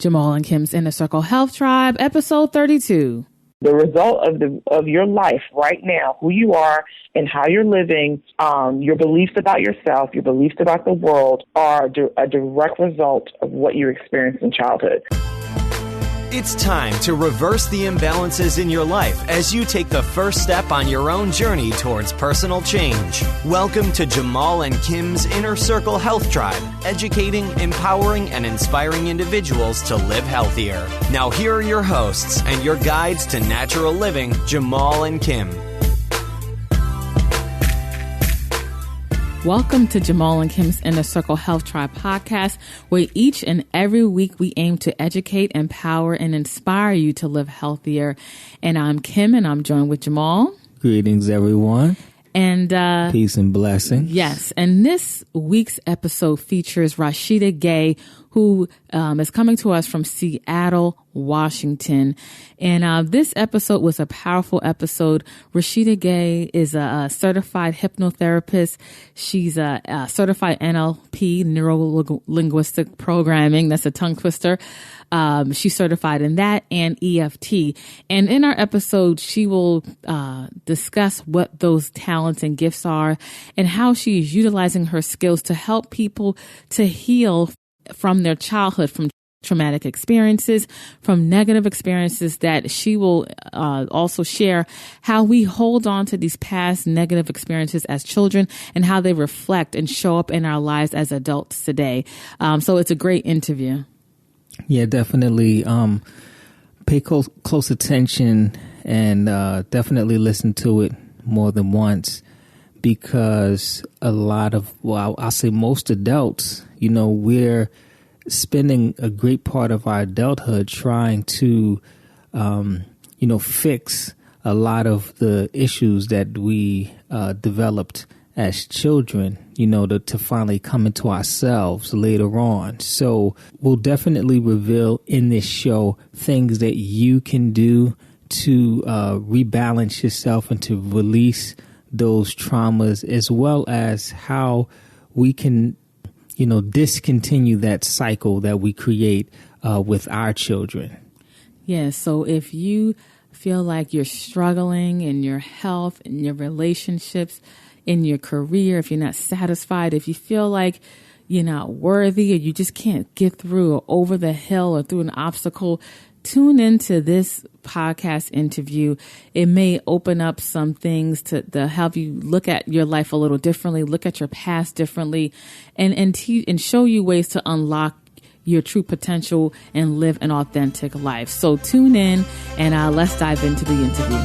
Jamal and Kim's Inner Circle Health Tribe, episode 32. The result of your life right now, who you are and how you're living, your beliefs about yourself, your beliefs about the world are a direct result of what you experienced in childhood. It's time to reverse the imbalances in your life as you take the first step on your own journey towards personal change. Welcome to Jamal and Kim's Inner Circle Health Tribe, educating, empowering, and inspiring individuals to live healthier. Now here are your hosts and your guides to natural living, Jamal and Kim. Welcome to Jamal and Kim's Inner Circle Health Tribe podcast, where each and every week we aim to educate, empower, and inspire you to live healthier. And I'm Kim, and I'm joined with Jamal. Greetings, everyone. And peace and blessings. Yes. And this week's episode features Rashida Gaye, who is coming to us from Seattle, Washington. And this episode was a powerful episode. Rashida Gaye is a certified hypnotherapist. She's a certified NLP, neuro-linguistic programming. That's a tongue twister. She's certified in that and EFT. And in our episode, she will discuss what those talents and gifts are and how she is utilizing her skills to help people to heal from their childhood, from traumatic experiences, from negative experiences. That she will also share how we hold on to these past negative experiences as children and how they reflect and show up in our lives as adults today. So it's a great interview. Yeah, definitely. Pay close attention and definitely listen to it more than once, because a lot of, I'll say most adults, we're spending a great part of our adulthood trying to, fix a lot of the issues that we developed as children, to finally come into ourselves later on. So we'll definitely reveal in this show things that you can do to rebalance yourself and to release those traumas, as well as how we can, discontinue that cycle that we create with our children. Yeah. So if you feel like you're struggling in your health, in your relationships, in your career, if you're not satisfied, if you feel like you're not worthy or you just can't get through or over the hill or through an obstacle, tune into this podcast interview. It may open up some things to help you look at your life a little differently, look at your past differently, and show you ways to unlock your true potential and live an authentic life. So tune in and let's dive into the interview.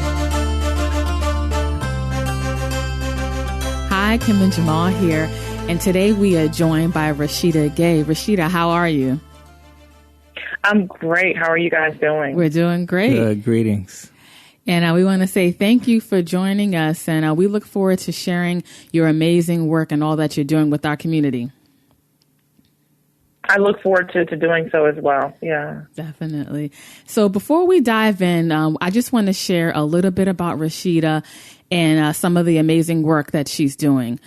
Hi, Kim and Jamal here. And today we are joined by Rashida Gaye. Rashida, how are you? I'm great. How are you guys doing? We're doing great. Greetings. And we want to say thank you for joining us. And we look forward to sharing your amazing work and all that you're doing with our community. I look forward to doing so as well. Yeah, definitely. So before we dive in, I just want to share a little bit about Rashida and some of the amazing work that she's doing.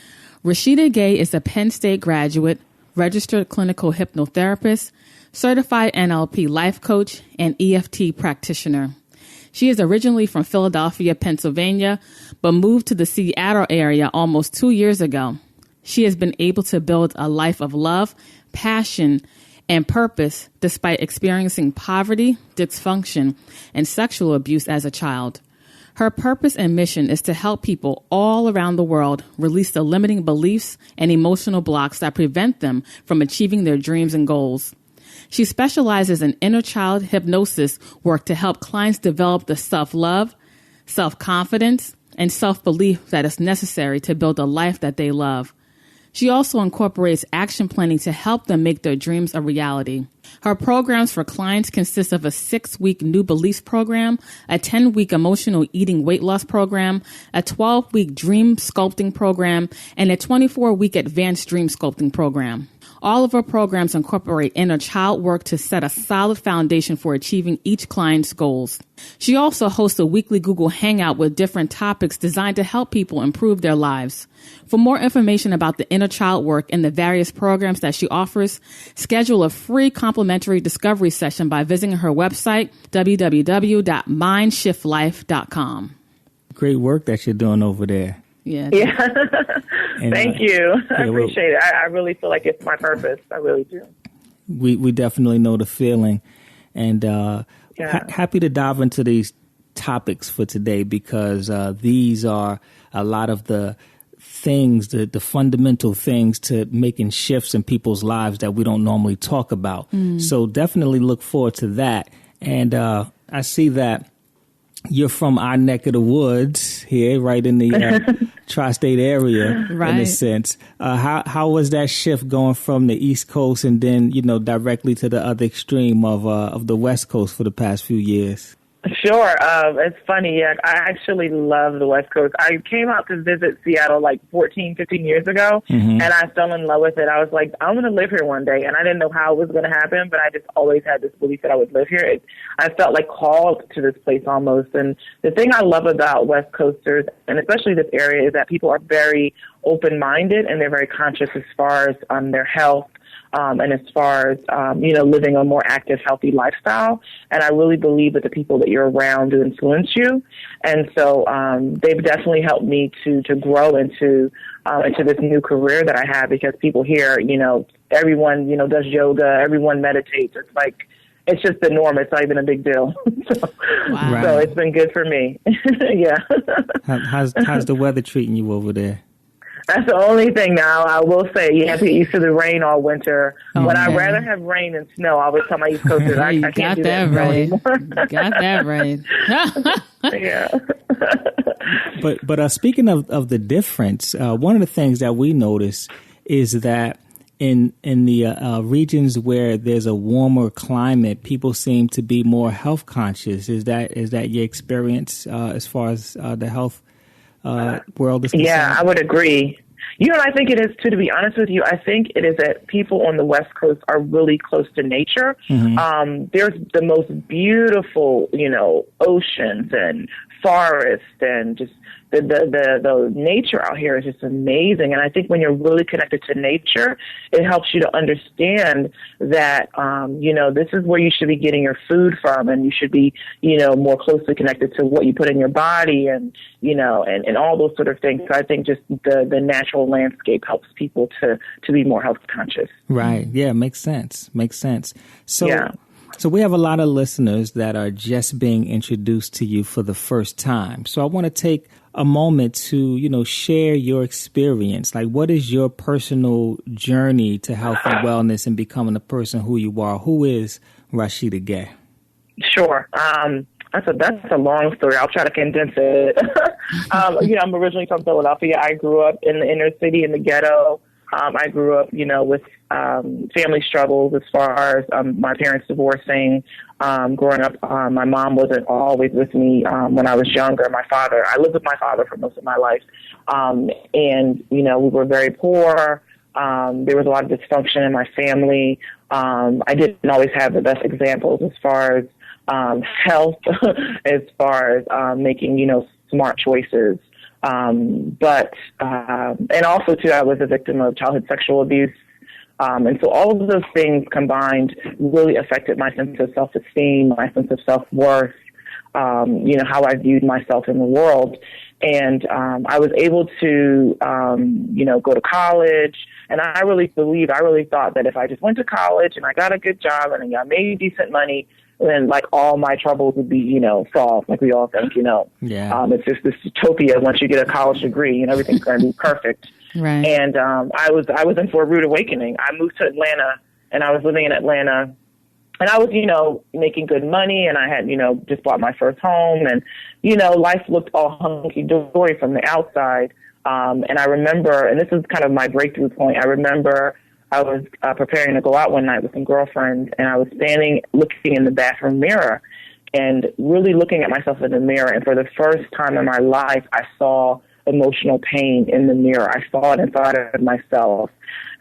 Rashida Gaye is a Penn State graduate, registered clinical hypnotherapist, certified NLP Life Coach, and EFT practitioner. She is originally from Philadelphia, Pennsylvania, but moved to the Seattle area almost 2 years ago. She has been able to build a life of love, passion, and purpose despite experiencing poverty, dysfunction, and sexual abuse as a child. Her purpose and mission is to help people all around the world release the limiting beliefs and emotional blocks that prevent them from achieving their dreams and goals. She specializes in inner child hypnosis work to help clients develop the self-love, self-confidence, and self-belief that is necessary to build a life that they love. She also incorporates action planning to help them make their dreams a reality. Her programs for clients consist of a 6-week new beliefs program, a 10-week emotional eating weight loss program, a 12-week dream sculpting program, and a 24-week advanced dream sculpting program. All of her programs incorporate inner child work to set a solid foundation for achieving each client's goals. She also hosts a weekly Google Hangout with different topics designed to help people improve their lives. For more information about the inner child work and the various programs that she offers, schedule a free complimentary discovery session by visiting her website, www.mindshiftlife.com. Great work that you're doing over there. Yeah. Thank you. I appreciate it. I really feel like it's my purpose. I really do. We definitely know the feeling. And happy to dive into these topics for today because these are a lot of the things, the fundamental things to making shifts in people's lives that we don't normally talk about. So definitely look forward to that. And I see that you're from our neck of the woods here, right in the tri-state area, in a sense. How was that shift going from the East Coast and then, directly to the other extreme of the West Coast for the past few years? Sure. It's funny. Yeah, I actually love the West Coast. I came out to visit Seattle like 14, 15 years ago, and I fell in love with it. I was like, I'm going to live here one day. And I didn't know how it was going to happen, but I just always had this belief that I would live here. I felt like called to this place almost. And the thing I love about West Coasters, and especially this area, is that people are very open-minded and they're very conscious as far as their health. And as far as, living a more active, healthy lifestyle. And I really believe that the people that you're around do influence you. And so they've definitely helped me to grow into this new career that I have because people here, everyone, does yoga, everyone meditates. It's like, it's just the norm. It's not even a big deal. So it's been good for me. Yeah. How's the weather treating you over there? That's the only thing now. I will say you have to get used to the rain all winter. But I'd rather have rain than snow. I always tell my East Coasters, I can't do that right. Got that right. Yeah. But speaking of the difference, one of the things that we notice is that in the regions where there's a warmer climate, people seem to be more health conscious. Is that your experience as far as the health world is concerned? Yeah, I would agree. I think it is too, to be honest with you. I think it is that people on the West Coast are really close to nature. There's the most beautiful, oceans and forests and just the nature out here is just amazing. And I think when you're really connected to nature, it helps you to understand that, this is where you should be getting your food from, and you should be, more closely connected to what you put in your body and, and all those sort of things. So I think just the natural landscape helps people to be more health conscious. Right. Yeah. Makes sense. So, yeah. So we have a lot of listeners that are just being introduced to you for the first time. So I want to take a moment to, share your experience. Like, what is your personal journey to health and wellness and becoming the person who you are? Who is Rashida Gaye? Sure. That's a long story. I'll try to condense it. I'm originally from Philadelphia. I grew up in the inner city in the ghetto. I grew up, with family struggles as far as my parents divorcing. Growing up, my mom wasn't always with me when I was younger. I lived with my father for most of my life. And, we were very poor. There was a lot of dysfunction in my family. I didn't always have the best examples as far as health, as far as making, smart choices. But and also, too, I was a victim of childhood sexual abuse. And so all of those things combined really affected my sense of self-esteem, my sense of self-worth, how I viewed myself in the world. And I was able to, go to college. And I really thought that if I just went to college and I got a good job and I made decent money, then like all my troubles would be, solved, like we all think, Yeah. It's just this utopia once you get a college degree and everything's going to be perfect. Right. And I was in for a rude awakening. I moved to Atlanta and I was living in Atlanta and I was, making good money and I had, just bought my first home and, life looked all hunky-dory from the outside. And I remember, and this is kind of my breakthrough point, I remember I was preparing to go out one night with some girlfriends, and I was looking in the bathroom mirror and really looking at myself in the mirror. And for the first time in my life, I saw emotional pain in the mirror. I saw it inside of myself.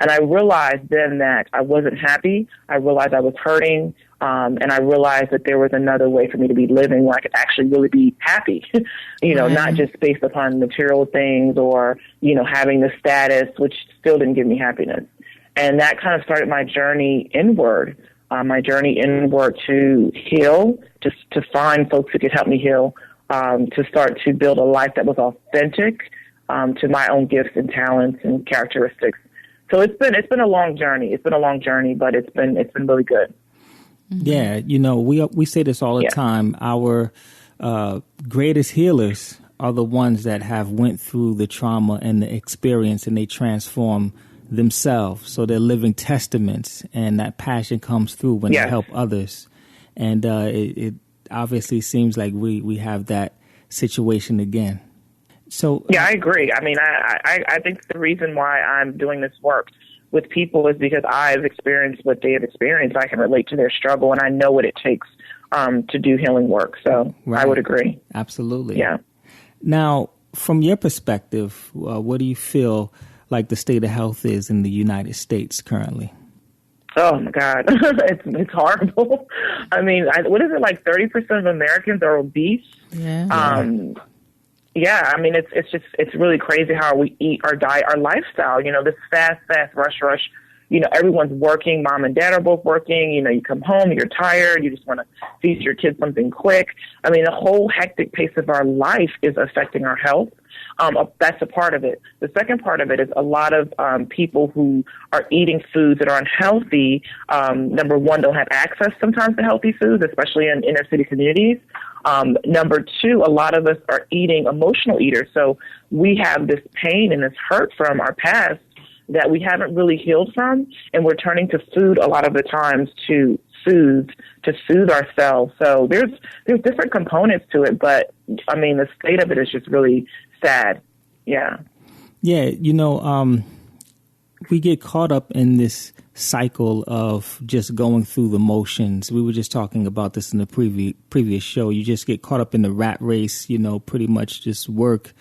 And I realized then that I wasn't happy. I realized I was hurting. And I realized that there was another way for me to be living where I could actually really be happy, not just based upon material things or, having the status, which still didn't give me happiness. And that kind of started my journey inward, to heal, to find folks who could help me heal, to start to build a life that was authentic to my own gifts and talents and characteristics. So it's been a long journey. It's been a long journey, but it's been really good. Yeah, we say this all the time. Our greatest healers are the ones that have went through the trauma and the experience, and they transform themselves. So they're living testaments, and that passion comes through when they help others. And it obviously seems like we have that situation again. So yeah, I agree. I mean, I think the reason why I'm doing this work with people is because I've experienced what they have experienced. I can relate to their struggle, and I know what it takes to do healing work. So I would agree. Absolutely. Yeah. Now, from your perspective, what do you feel like the state of health is in the United States currently? Oh my God, it's horrible. I mean, what is it, like 30% of Americans are obese? Yeah. Yeah, I mean, it's really crazy how we eat, our diet, our lifestyle, this fast, rush. Everyone's working. Mom and dad are both working. You come home, you're tired. You just want to feed your kids something quick. I mean, the whole hectic pace of our life is affecting our health. That's a part of it. The second part of it is a lot of people who are eating foods that are unhealthy, number one, don't have access sometimes to healthy foods, especially in inner city communities. Number two, a lot of us are eating emotional eaters. So we have this pain and this hurt from our past that we haven't really healed from, and we're turning to food a lot of the times to soothe ourselves. So there's different components to it, but I mean, the state of it is just really sad. Yeah. Yeah. We get caught up in this cycle of just going through the motions. We were just talking about this in the previous show. You just get caught up in the rat race, pretty much just work,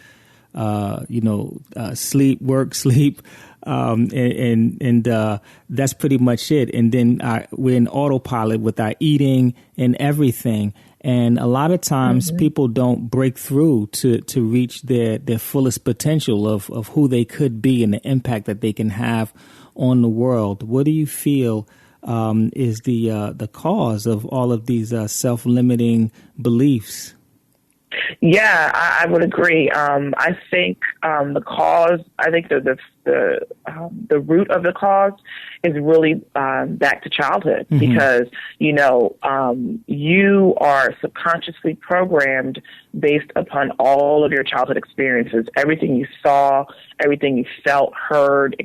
sleep, work, sleep. And that's pretty much it. And then we're in autopilot with our eating and everything. And a lot of times people don't break through to reach their fullest potential of who they could be and the impact that they can have on the world. What do you feel is the cause of all of these self-limiting beliefs? Yeah, I would agree. I think the cause, I think the root of the cause is really back to childhood, because, you are subconsciously programmed based upon all of your childhood experiences. Everything you saw, everything you felt, heard,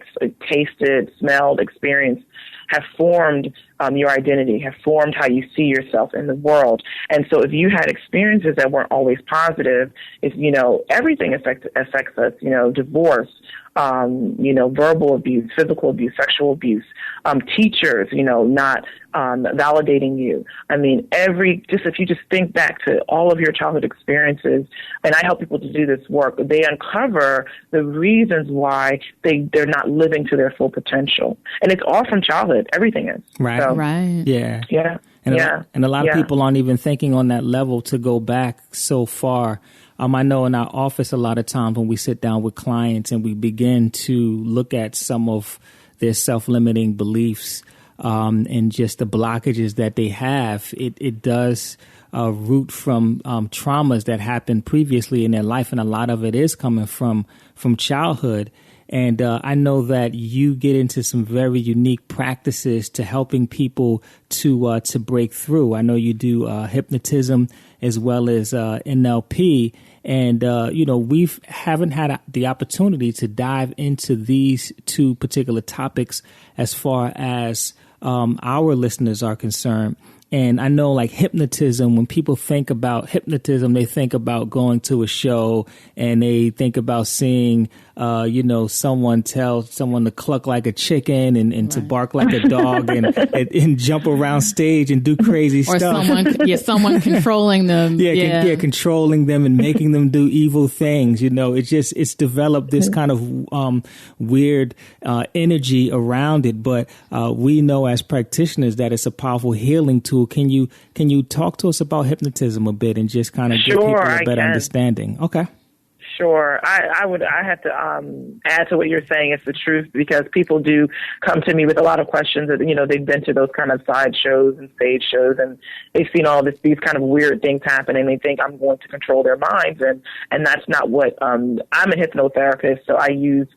tasted, smelled, experienced have formed your identity, have formed how you see yourself in the world. And so if you had experiences that weren't always positive, everything affects us, divorce, verbal abuse, physical abuse, sexual abuse, teachers, not validating you. I mean, if you just think back to all of your childhood experiences, and I help people to do this work, they uncover the reasons why they're not living to their full potential. And it's all from childhood. Everything is. Right. So, right. Yeah. Yeah. And a lot of people aren't even thinking on that level to go back so far. I know in our office a lot of times when we sit down with clients and we begin to look at some of their self-limiting beliefs and just the blockages that they have, it does root from traumas that happened previously in their life, and a lot of it is coming from childhood. And I know that you get into some very unique practices to helping people to break through. I know you do hypnotism as well as NLP. And, we haven't had the opportunity to dive into these two particular topics as far as our listeners are concerned. And I know like hypnotism, when people think about hypnotism, they think about going to a show and they think about seeing, someone tell someone to cluck like a chicken and to bark like a dog and jump around stage and do crazy or stuff. Someone controlling them. Controlling them and making them do evil things. It's developed this kind of weird energy around it. But we know as practitioners that it's a powerful healing tool. Can you talk to us about hypnotism a bit and just kind of give people a better understanding? Okay. Sure. I have to add to what you're saying. It's the truth, because people do come to me with a lot of questions that, they've been to those kind of side shows and stage shows, and they've seen all these kind of weird things happen, and they think I'm going to control their minds. And that's not what, I'm a hypnotherapist, so I use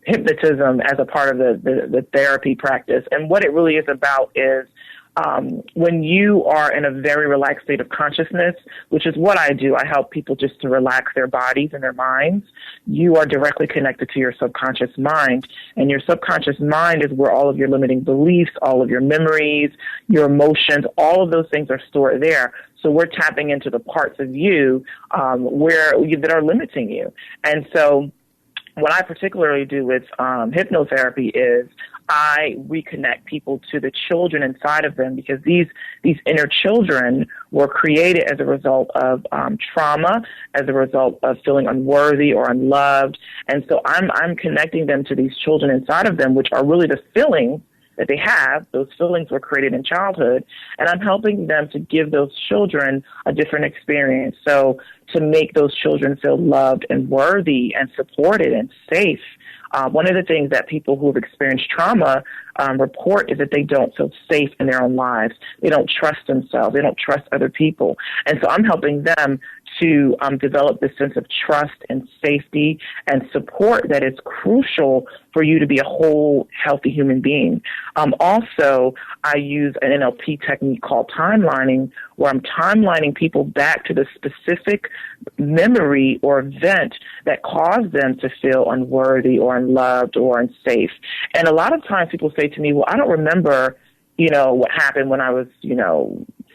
hypnotism as a part of the therapy practice. And what it really is about is, when you are in a very relaxed state of consciousness, which is what I do, I help people just to relax their bodies and their minds. You are directly connected to your subconscious mind, and your subconscious mind is where all of your limiting beliefs, all of your memories, your emotions, all of those things are stored there. So we're tapping into the parts of you that are limiting you. And so what I particularly do with hypnotherapy is I reconnect people to the children inside of them, because these inner children were created as a result of trauma, as a result of feeling unworthy or unloved. And so I'm connecting them to these children inside of them, which are really the feelings that they have. Those feelings were created in childhood, and I'm helping them to give those children a different experience. So to make those children feel loved and worthy and supported and safe. One of the things that people who have experienced trauma report is that they don't feel safe in their own lives. They don't trust themselves. They don't trust other people. And so I'm helping them to develop this sense of trust and safety and support that is crucial for you to be a whole, healthy human being. Also, I use an NLP technique called timelining, where I'm timelining people back to the specific memory or event that caused them to feel unworthy or unloved or unsafe. And a lot of times people say to me, well, I don't remember, what happened when I was,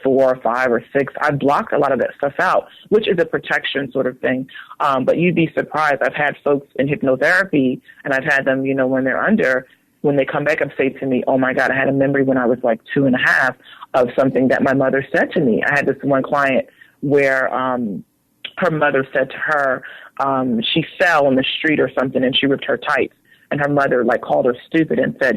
4 or 5 or 6. I blocked a lot of that stuff out, which is a protection sort of thing. But you'd be surprised. I've had folks in hypnotherapy, and I've had them, when they come back and say to me, oh my God, I had a memory when I was like 2.5 of something that my mother said to me. I had this one client where her mother said to her, she fell in the street or something and she ripped her tights. And her mother called her stupid and said,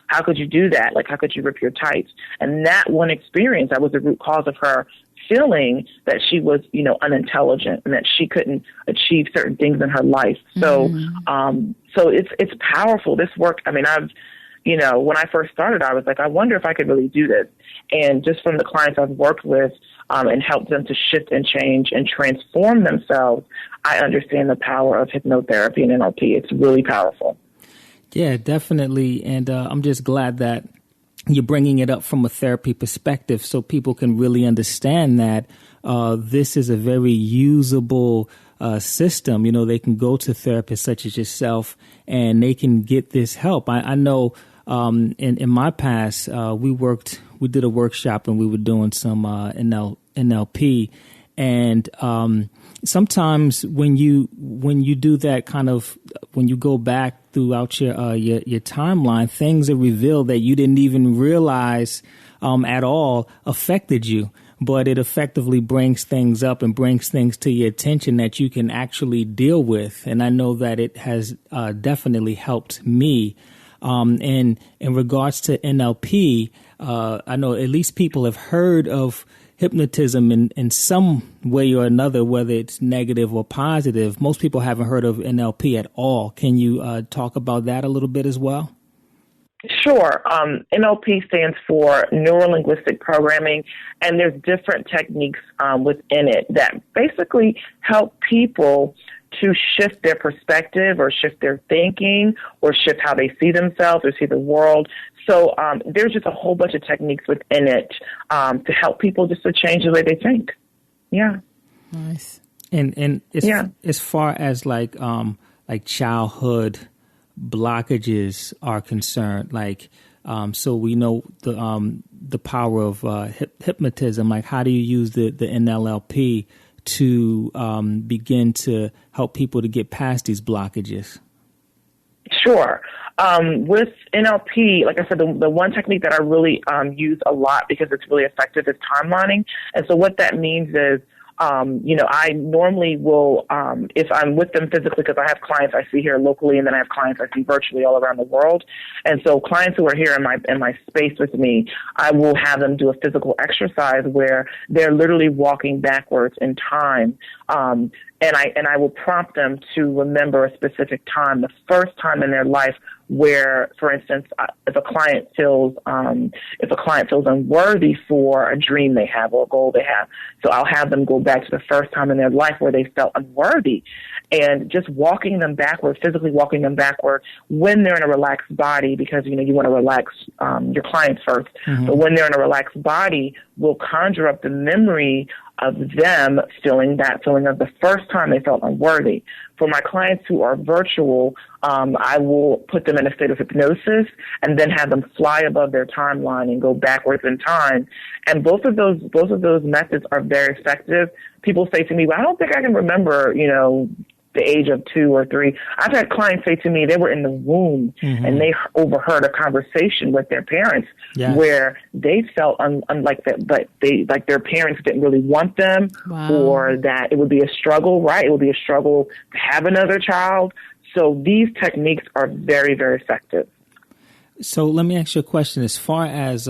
how could you do that? How could you rip your tights? And that one experience, that was the root cause of her feeling that she was, unintelligent and that she couldn't achieve certain things in her life. So, so it's powerful. This work, when I first started, I was like, I wonder if I could really do this. And just from the clients I've worked with and helped them to shift and change and transform themselves, I understand the power of hypnotherapy and NLP. It's really powerful. Yeah, definitely. And I'm just glad that you're bringing it up from a therapy perspective so people can really understand that this is a very usable system. They can go to therapists such as yourself and they can get this help. I know in my past, we did a workshop and we were doing some NLP. And sometimes when you do that kind of, when you go back throughout your timeline, things are revealed that you didn't even realize at all affected you. But it effectively brings things up and brings things to your attention that you can actually deal with. And I know that it has definitely helped me. And in regards to NLP, I know at least people have heard of hypnotism in some way or another, whether it's negative or positive. Most people haven't heard of NLP at all. Can you talk about that a little bit as well? Sure. NLP stands for Neuro-Linguistic Programming, and there's different techniques within it that basically help people to shift their perspective or shift their thinking or shift how they see themselves or see the world. So there's just a whole bunch of techniques within it to help people just to change the way they think. Yeah. Nice. And as far as like childhood blockages are concerned, So we know the power of hypnotism. Like, how do you use the NLP to begin to help people to get past these blockages? Sure. With NLP, like I said, the one technique that I really use a lot because it's really effective is timelining. And so what that means is, I normally will, if I'm with them physically, because I have clients I see here locally, and then I have clients I see virtually all around the world. And so clients who are here in my space with me, I will have them do a physical exercise where they're literally walking backwards in time. And I will prompt them to remember a specific time, the first time in their life where, for instance, if a client feels unworthy for a dream they have or a goal they have, so I'll have them go back to the first time in their life where they felt unworthy, and just walking them backward, physically walking them backward when they're in a relaxed body, because you want to relax your clients first. Mm-hmm. But when they're in a relaxed body, we'll conjure up the memory of them feeling that feeling of the first time they felt unworthy. For my clients who are virtual, I will put them in a state of hypnosis and then have them fly above their timeline and go backwards in time. And both of those methods are very effective. People say to me, well, I don't think I can remember, the age of 2 or 3. I've had clients say to me they were in the womb mm-hmm. and they overheard a conversation with their parents where they felt unlike that, but their parents didn't really want them, or that it would be a struggle, right? It would be a struggle to have another child. So these techniques are very, very effective. So let me ask you a question. As far as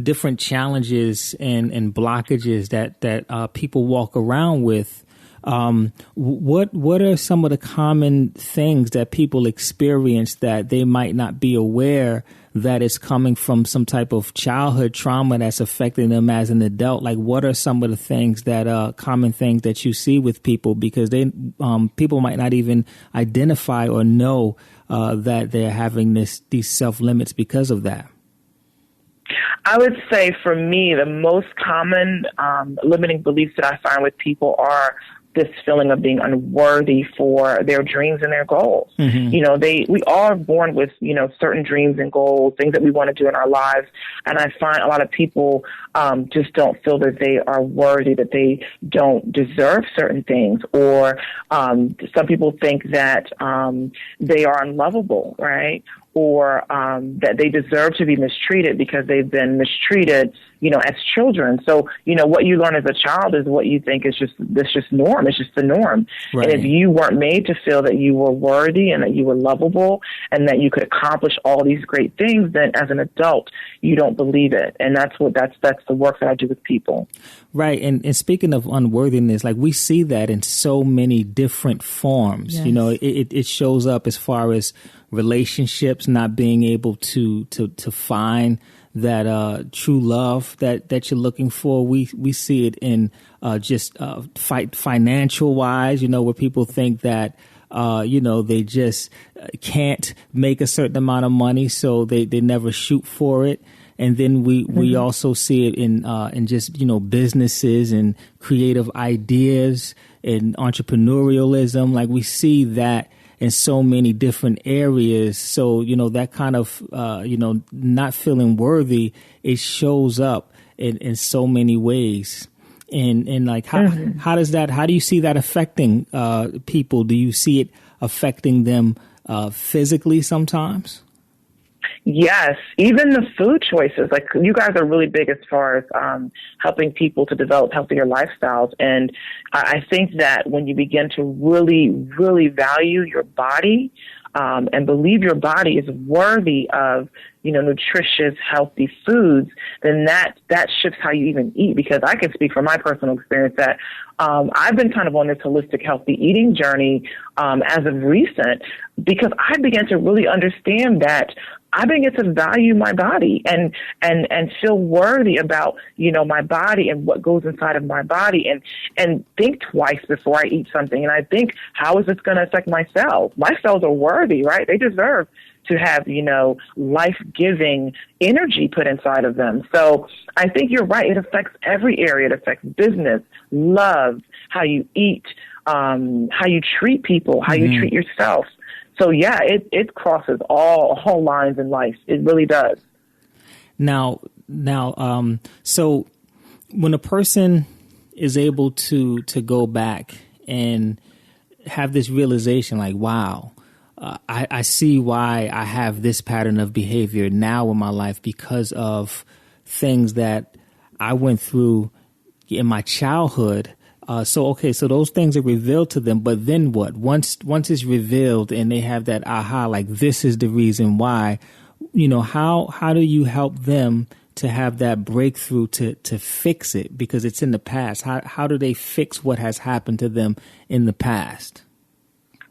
different challenges and blockages that people walk around with, what are some of the common things that people experience that they might not be aware that is coming from some type of childhood trauma that's affecting them as an adult? Like, what are some of the things that common things that you see with people, because people might not even identify or know that they're having these self limits because of that? I would say for me, the most common limiting beliefs that I find with people are this feeling of being unworthy for their dreams and their goals. Mm-hmm. We all are born with, certain dreams and goals, things that we want to do in our lives. And I find a lot of people just don't feel that they are worthy, that they don't deserve certain things. Or some people think that they are unlovable, right? Or that they deserve to be mistreated because they've been mistreated, as children. So, what you learn as a child is what you think is just norm. It's just the norm. Right. And if you weren't made to feel that you were worthy and that you were lovable and that you could accomplish all these great things, then as an adult, you don't believe it. And that's the work that I do with people. Right. And speaking of unworthiness, like, we see that in so many different forms. Yes. It shows up as far as relationships, not being able to find that true love that you're looking for. We see it in just financial wise, where people think that they just can't make a certain amount of money, so they never shoot for it. And then we also see it in just businesses and creative ideas and entrepreneurialism. Like, we see that in so many different areas. So, that kind of, not feeling worthy, it shows up in so many ways. And like, how do you see that affecting people? Do you see it affecting them physically sometimes? Yes, even the food choices. Like, you guys are really big as far as helping people to develop healthier lifestyles. And I think that when you begin to really, really value your body and believe your body is worthy of, nutritious, healthy foods, then that shifts how you even eat. Because I can speak from my personal experience that I've been kind of on this holistic, healthy eating journey as of recent, because I began to really understand that I begin to value my body and feel worthy about, my body and what goes inside of my body, and think twice before I eat something. And I think, how is this going to affect my cells? My cells are worthy, right? They deserve to have, life-giving energy put inside of them. So I think you're right. It affects every area. It affects business, love, how you eat, how you treat people, how you treat yourself. So yeah, it crosses all lines in life. It really does. Now, so when a person is able to go back and have this realization, like, wow, I see why I have this pattern of behavior now in my life because of things that I went through in my childhood. So those things are revealed to them, but then what? Once it's revealed and they have that aha, like, this is the reason why, how do you help them to have that breakthrough to fix it? Because it's in the past. How do they fix what has happened to them in the past?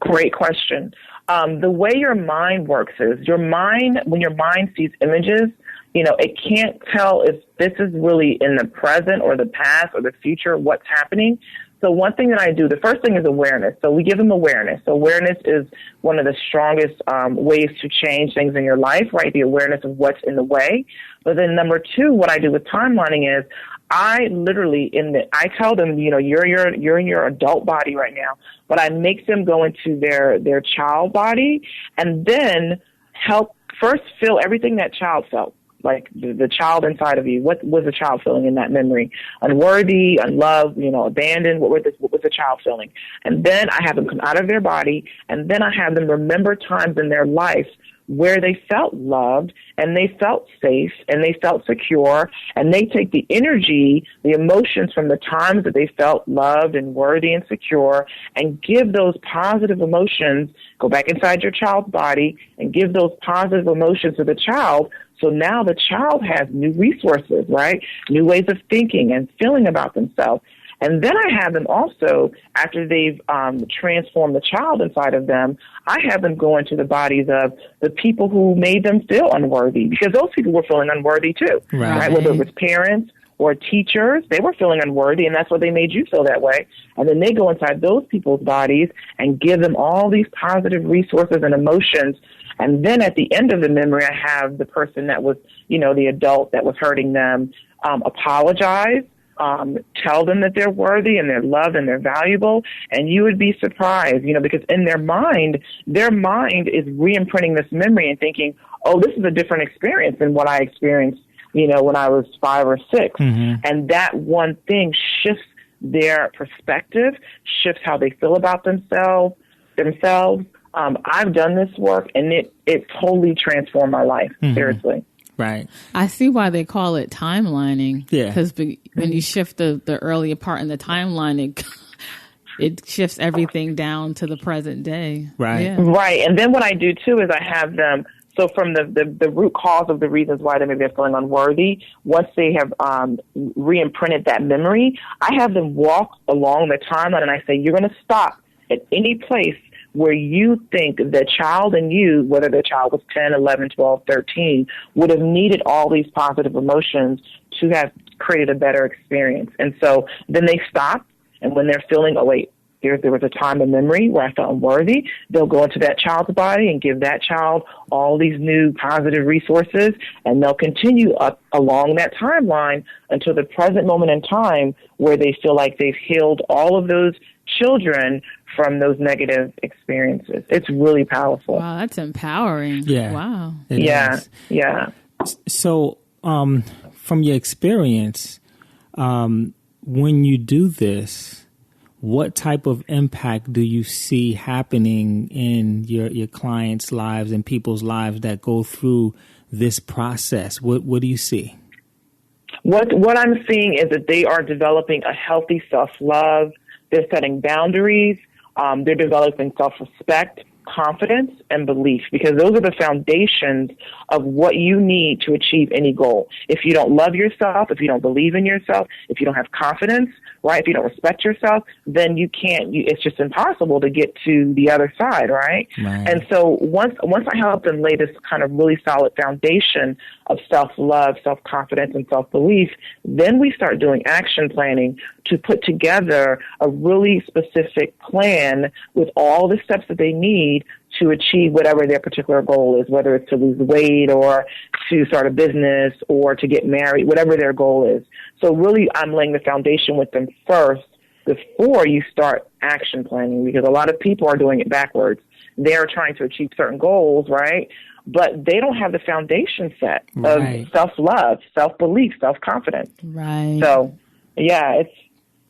Great question. The way your mind works is when your mind sees images, it can't tell if this is really in the present or the past or the future, what's happening. So one thing that I do, the first thing is awareness. So we give them awareness. So awareness is one of the strongest ways to change things in your life, right? The awareness of what's in the way. But then number two, what I do with timelining is I literally I tell them, you're in your adult body right now, but I make them go into their child body and then help first feel everything that child felt. Like the child inside of you. What was the child feeling in that memory? Unworthy, unloved, abandoned. What was the child feeling? And then I have them come out of their body, and then I have them remember times in their life where they felt loved and they felt safe and they felt secure, and they take the energy, the emotions from the times that they felt loved and worthy and secure, and give those positive emotions, go back inside your child's body and give those positive emotions to the child. So now the child has new resources, right? New ways of thinking and feeling about themselves. And then I have them also, after they've transformed the child inside of them, I have them go into the bodies of the people who made them feel unworthy, because those people were feeling unworthy too, right? Whether it was parents or teachers, they were feeling unworthy, and that's what they made you feel that way. And then they go inside those people's bodies and give them all these positive resources and emotions. And then at the end of the memory, I have the person that was, the adult that was hurting them, apologize, tell them that they're worthy and they're loved and they're valuable. And you would be surprised, because in their mind is re-imprinting this memory and thinking, oh, this is a different experience than what I experienced, when I was 5 or 6. Mm-hmm. And that one thing shifts their perspective, shifts how they feel about themselves. I've done this work, and it totally transformed my life, mm-hmm. seriously. Right. I see why they call it timelining. Yeah. Because when you shift the earlier part in the timeline, it shifts everything down to the present day. Right. Yeah. Right. And then what I do, too, is I have them, so from the root cause of the reasons why maybe they're feeling unworthy, once they have re-imprinted that memory, I have them walk along the timeline, and I say, you're going to stop at any place where you think the child in you, whether the child was 10, 11, 12, 13, would have needed all these positive emotions to have created a better experience. And so then they stop, and when they're feeling, oh, wait, there was a time in memory where I felt unworthy, they'll go into that child's body and give that child all these new positive resources, and they'll continue up along that timeline until the present moment in time where they feel like they've healed all of those children from those negative experiences. It's really powerful. Wow, that's empowering. Yeah. Wow. Yeah. So, from your experience, when you do this, what type of impact do you see happening in your clients' lives and people's lives that go through this process? What do you see? What I'm seeing is that they are developing a healthy self-love. They're setting boundaries. They're developing self-respect, confidence, and belief, because those are the foundations of what you need to achieve any goal. If you don't love yourself, if you don't believe in yourself, if you don't have confidence, right, if you don't respect yourself, then you can't, it's just impossible to get to the other side, right? And so once I help them lay this kind of really solid foundation of self-love, self-confidence, and self-belief, then we start doing action planning to put together a really specific plan with all the steps that they need to achieve whatever their particular goal is, whether it's to lose weight or to start a business or to get married, whatever their goal is. So really, I'm laying the foundation with them first before you start action planning, because a lot of people are doing it backwards. they're trying to achieve certain goals, right? But they don't have the foundation set of self-love, self-belief, self-confidence. Right. So, yeah,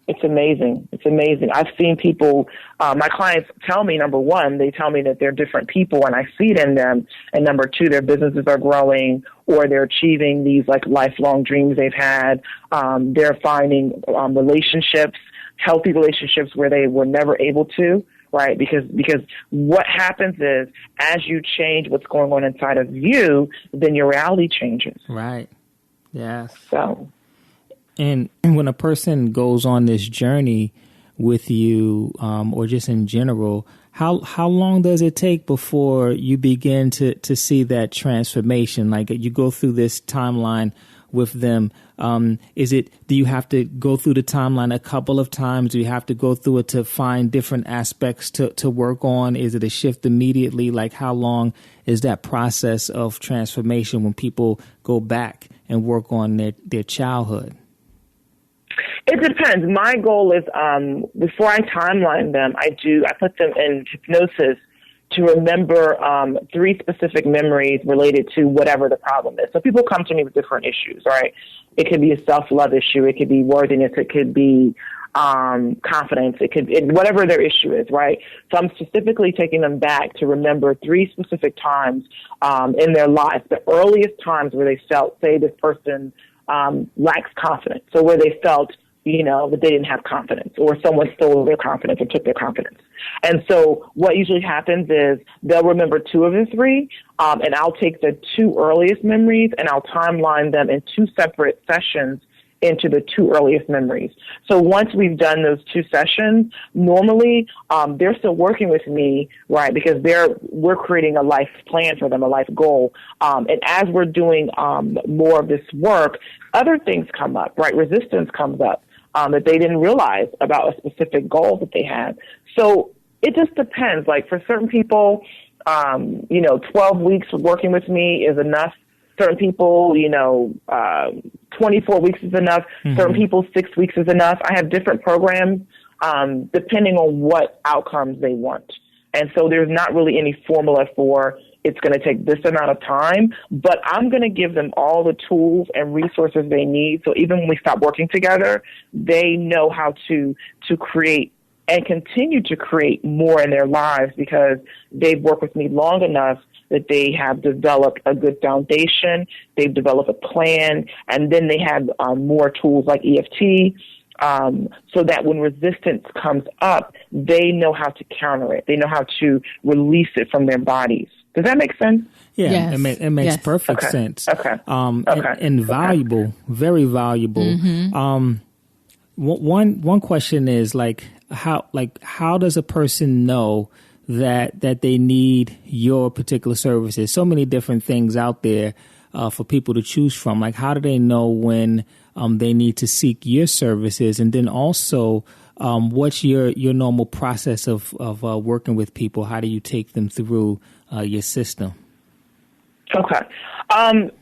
it's amazing. It's amazing. I've seen people, my clients tell me, number one, they tell me that they're different people and I see it in them. And number two, their businesses are growing or they're achieving these like lifelong dreams they've had. They're finding relationships, healthy relationships where they were never able to, right? Because what happens is as you change what's going on inside of you, then your reality changes. Right. Yes. So. And when a person goes on this journey with you, or just in general, how long does it take before you begin to see that transformation? Like you go through this timeline with them. Do you have to go through the timeline a couple of times? Do you have to go through it to find different aspects to work on? Is it a shift immediately? Like how long is that process of transformation when people go back and work on their childhood? It depends. My goal is before I timeline them, I put them in hypnosis to remember 3 specific memories related to whatever the problem is. So people come to me with different issues, right? It could be a self-love issue. It could be worthiness. It could be confidence. Whatever their issue is, right? So I'm specifically taking them back to remember 3 specific times in their lives, the earliest times where they felt, say, this person lacks confidence. So where they felt, that they didn't have confidence or someone stole their confidence or took their confidence. And so what usually happens is they'll remember 2 of the 3, and I'll take the 2 earliest memories and I'll timeline them in 2 separate sessions into the 2 earliest memories. So once we've done those 2 sessions, normally they're still working with me, right? Because we're creating a life plan for them, a life goal. And as we're doing more of this work, other things come up, right? Resistance comes up that they didn't realize about a specific goal that they had. So it just depends. Like for certain people, 12 weeks working with me is enough. Certain people, 24 weeks is enough. Mm-hmm. Certain people, 6 weeks is enough. I have different programs depending on what outcomes they want. And so there's not really any formula for it's going to take this amount of time, but I'm going to give them all the tools and resources they need. So even when we stop working together, they know how to create and continue to create more in their lives because they've worked with me long enough that they have developed a good foundation, they've developed a plan, and then they have more tools like EFT, so that when resistance comes up, they know how to counter it. They know how to release it from their bodies. Does that make sense? Yeah, yes. It makes perfect sense. Okay. And valuable, very valuable. Mm-hmm. One question is how does a person know that they need your particular services? So many different things out there for people to choose from. Like, how do they know when they need to seek your services? And then also, what's your normal process of working with people? How do you take them through your system? Okay.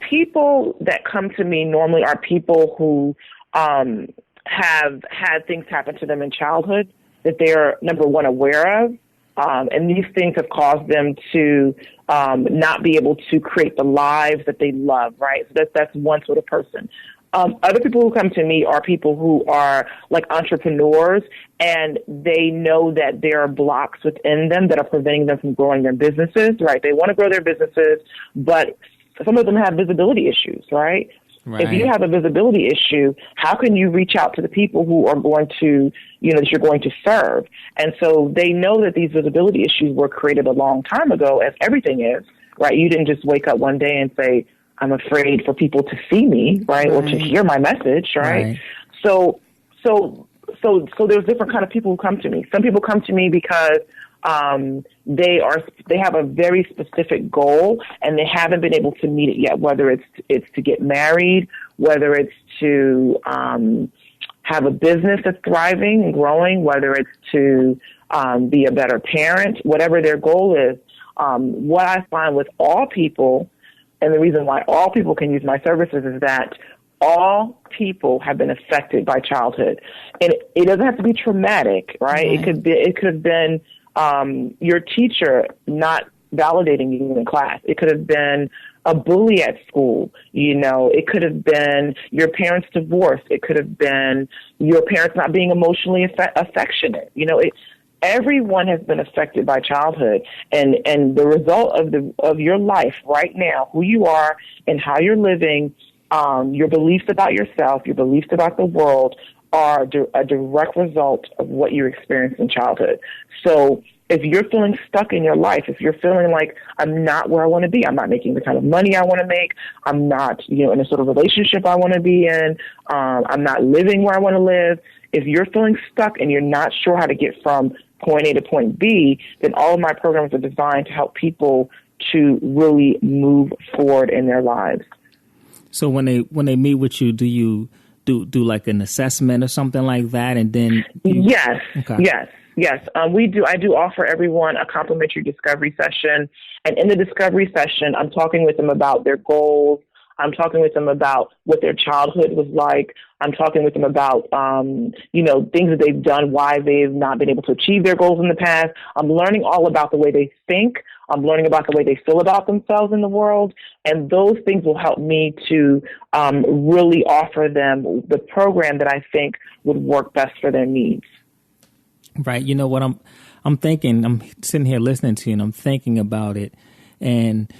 People that come to me normally are people who have had things happen to them in childhood that they're, number one, aware of. And these things have caused them to not be able to create the lives that they love, right? So that's one sort of person. Other people who come to me are people who are like entrepreneurs, and they know that there are blocks within them that are preventing them from growing their businesses, right? They want to grow their businesses, but some of them have visibility issues, right? Right. If you have a visibility issue, how can you reach out to the people who are going to, that you're going to serve? And so they know that these visibility issues were created a long time ago, as everything is, right? You didn't just wake up one day and say, I'm afraid for people to see me, right? Or to hear my message, right? So there's different kind of people who come to me. Some people come to me because they have a very specific goal and they haven't been able to meet it yet, whether it's to get married, whether it's to have a business that's thriving and growing, whether it's to be a better parent, whatever their goal is. What I find with all people, and the reason why all people can use my services, is that all people have been affected by childhood. And it doesn't have to be traumatic, right? It could have been your teacher not validating you in class. It could have been a bully at school. It could have been your parents' divorce. It could have been your parents not being emotionally affectionate. Everyone has been affected by childhood, and the result of your life right now, who you are and how you're living, your beliefs about yourself, your beliefs about the world are a direct result of what you experienced in childhood. So if you're feeling stuck in your life, if you're feeling like I'm not where I want to be, I'm not making the kind of money I want to make, I'm not, in a sort of relationship I want to be in, I'm not living where I want to live. If you're feeling stuck and you're not sure how to get from point A to point B, then all of my programs are designed to help people to really move forward in their lives. So when they meet with you, do you do like an assessment or something like that, and then Yes. Okay. Yes, we do. I do offer everyone a complimentary discovery session. And in the discovery session, I'm talking with them about their goals. I'm talking with them about what their childhood was like. I'm talking with them about, things that they've done, why they've not been able to achieve their goals in the past. I'm learning all about the way they think. I'm learning about the way they feel about themselves in the world. And those things will help me to really offer them the program that I think would work best for their needs. Right. You know what I'm thinking, I'm sitting here listening to you and I'm thinking about it. And,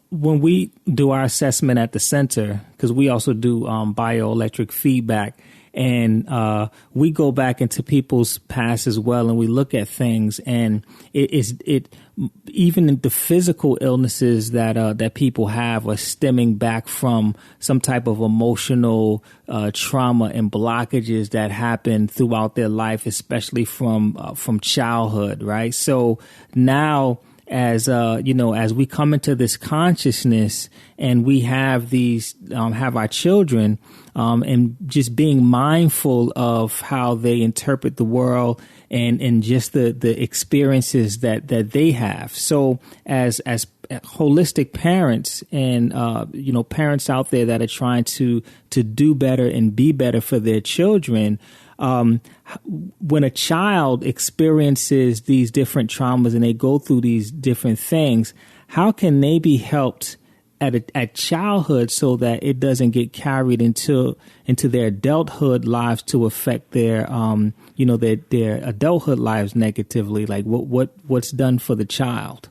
when we do our assessment at the center, because we also do bioelectric feedback, and we go back into people's past as well, and we look at things, and even the physical illnesses that people have are stemming back from some type of emotional trauma and blockages that happen throughout their life, especially from childhood, right? So now, as we come into this consciousness and we have have our children, and just being mindful of how they interpret the world and just the experiences that they have. So as holistic parents and, parents out there that are trying to do better and be better for their children, when a child experiences these different traumas and they go through these different things, how can they be helped at childhood so that it doesn't get carried into their adulthood lives to affect their their adulthood lives negatively? Like what's done for the child?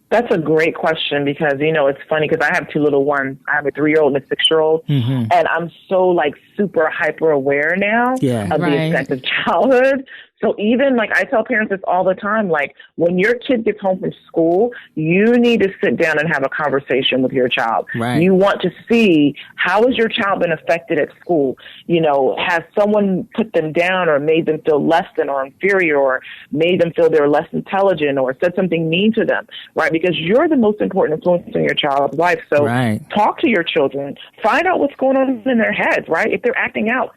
That's a great question because, it's funny because I have two little ones. I have a 3-year-old and a 6-year-old, and I'm so super hyper aware now of the effect of childhood. So even I tell parents this all the time, when your kid gets home from school, you need to sit down and have a conversation with your child. Right. You want to see how has your child been affected at school? Has someone put them down or made them feel less than or inferior or made them feel they're less intelligent or said something mean to them, right? Because you're the most important influence in your child's life. So talk to your children, find out what's going on in their heads, right? If they're acting out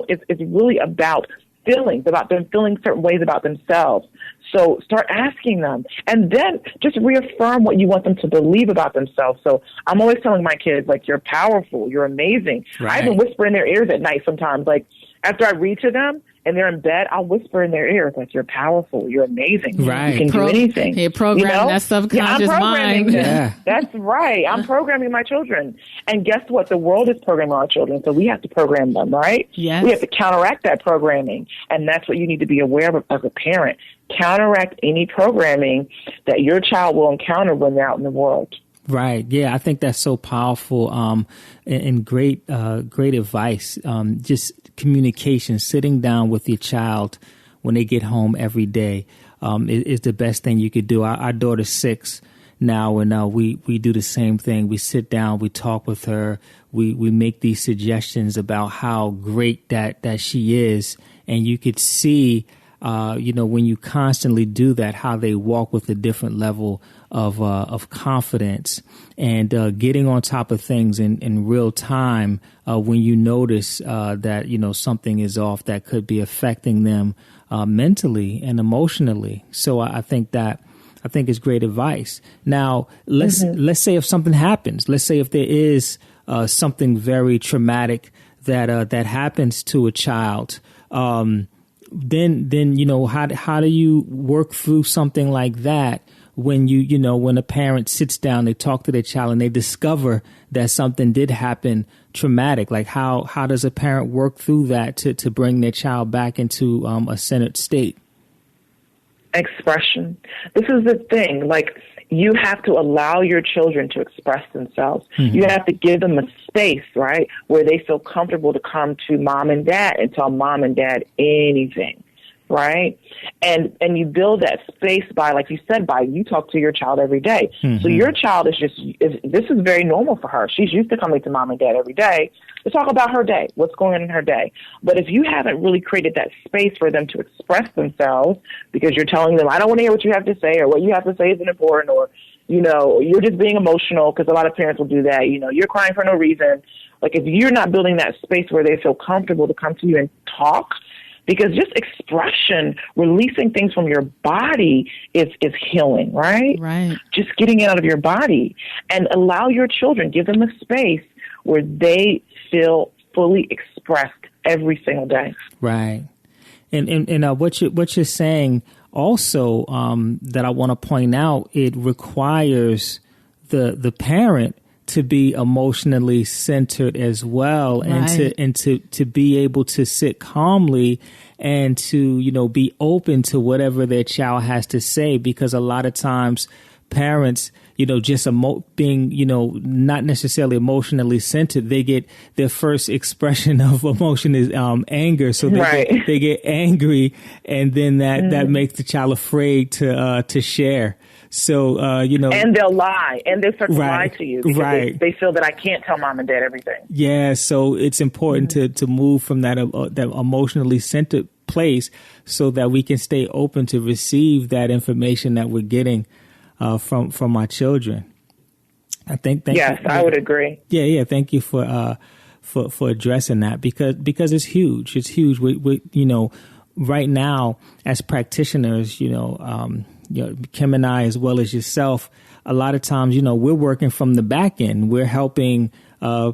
is really about feelings, about them feeling certain ways about themselves. So start asking them and then just reaffirm what you want them to believe about themselves. So I'm always telling my kids, you're powerful, you're amazing. Right. I even whisper in their ears at night sometimes, after I read to them and they're in bed, I'll whisper in their ears, you're powerful, you're amazing. Right. You can do anything. You're programming that subconscious mind. Yeah. That's right. I'm programming my children. And guess what? The world is programming our children, so we have to program them, right? Yes. We have to counteract that programming. And that's what you need to be aware of as a parent. Counteract any programming that your child will encounter when they're out in the world. Right. Yeah, I think that's so powerful and great advice. Just communication, sitting down with your child when they get home every day is the best thing you could do. Our daughter's 6 now, and we do the same thing. We sit down, we talk with her, we make these suggestions about how great that she is, and you could see when you constantly do that, how they walk with a different level of confidence and getting on top of things in real time when you notice that something is off that could be affecting them mentally and emotionally. So I think it's great advice. Now let's say if something happens, let's say if there is something very traumatic that happens to a child. then how do you work through something like that when when a parent sits down, they talk to their child, and they discover that something did happen traumatic? Like how does a parent work through that to bring their child back into a centered state? Expression. This is the thing. Like, you have to allow your children to express themselves. Mm-hmm. You have to give them a space, right, where they feel comfortable to come to mom and dad and tell mom and dad anything, right? And you build that space by, like you said, you talk to your child every day. Mm-hmm. So your child this is very normal for her. She's used to coming to mom and dad every day to talk about her day, what's going on in her day. But if you haven't really created that space for them to express themselves, because you're telling them, I don't want to hear what you have to say, or what you have to say isn't important, or, you're just being emotional, because a lot of parents will do that. You're crying for no reason. Like, if you're not building that space where they feel comfortable to come to you and talk, because just expression, releasing things from your body is healing, right? Right. Just getting it out of your body, and allow your children, give them a space where they feel fully expressed every single day. Right. And what you're saying also, that I want to point out, it requires the parent to be emotionally centered as well, right. and to be able to sit calmly and to be open to whatever their child has to say, because a lot of times parents, just being, not necessarily emotionally centered, they get their first expression of emotion is anger. So they get angry, and then that makes the child afraid to share. So, and they'll lie, and they start to lie to you because they feel that I can't tell mom and dad everything. Yeah. So it's important to move from that emotionally centered place so that we can stay open to receive that information that we're getting from our children. I think. I would agree. Yeah. Thank you for addressing that, because it's huge. It's huge. We right now as practitioners, Kim and I, as well as yourself, a lot of times, we're working from the back end. We're helping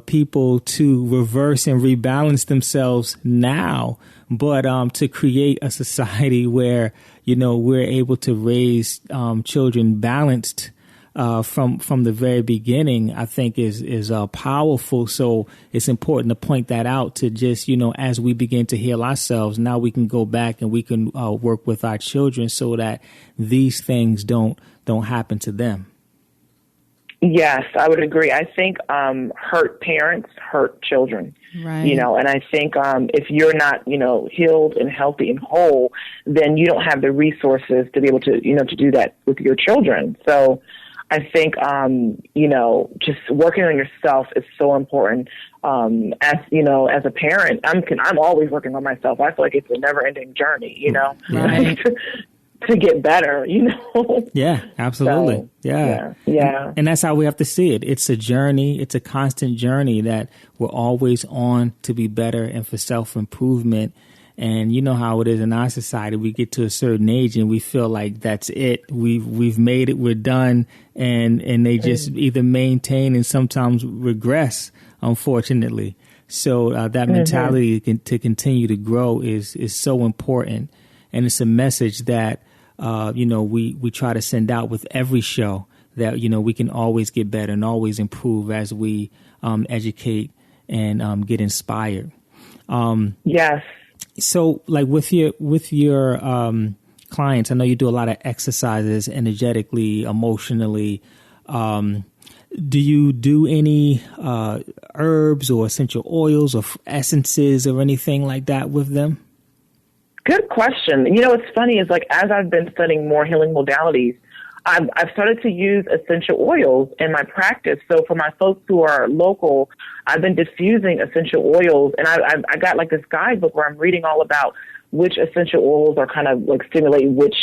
people to reverse and rebalance themselves now, but to create a society where, we're able to raise children balanced from the very beginning, I think is powerful. So it's important to point that out, to just, as we begin to heal ourselves, now we can go back and we can work with our children so that these things don't happen to them. Yes, I would agree. I think hurt parents hurt children. Right. And I think if you're not, healed and healthy and whole, then you don't have the resources to be able to, to do that with your children. So I think, just working on yourself is so important. As a parent, I'm always working on myself. I feel like it's a never ending journey, Right. to get better, Yeah, absolutely. So, yeah. And that's how we have to see it. It's a journey. It's a constant journey that we're always on to be better and for self-improvement. And you know how it is in our society. We get to a certain age and we feel like that's it. We've made it. We're done. And they just either maintain and sometimes regress, unfortunately. So that mentality to continue to grow is so important. And it's a message that, we try to send out with every show, that, we can always get better and always improve as we educate and get inspired. Yes. So like with your clients, I know you do a lot of exercises energetically, emotionally. Do you do any herbs or essential oils or essences or anything like that with them? Good question. What's funny is, like, as I've been studying more healing modalities, I've started to use essential oils in my practice. So for my folks who are local, I've been diffusing essential oils, and I got like this guidebook where I'm reading all about which essential oils are kind of like stimulating which,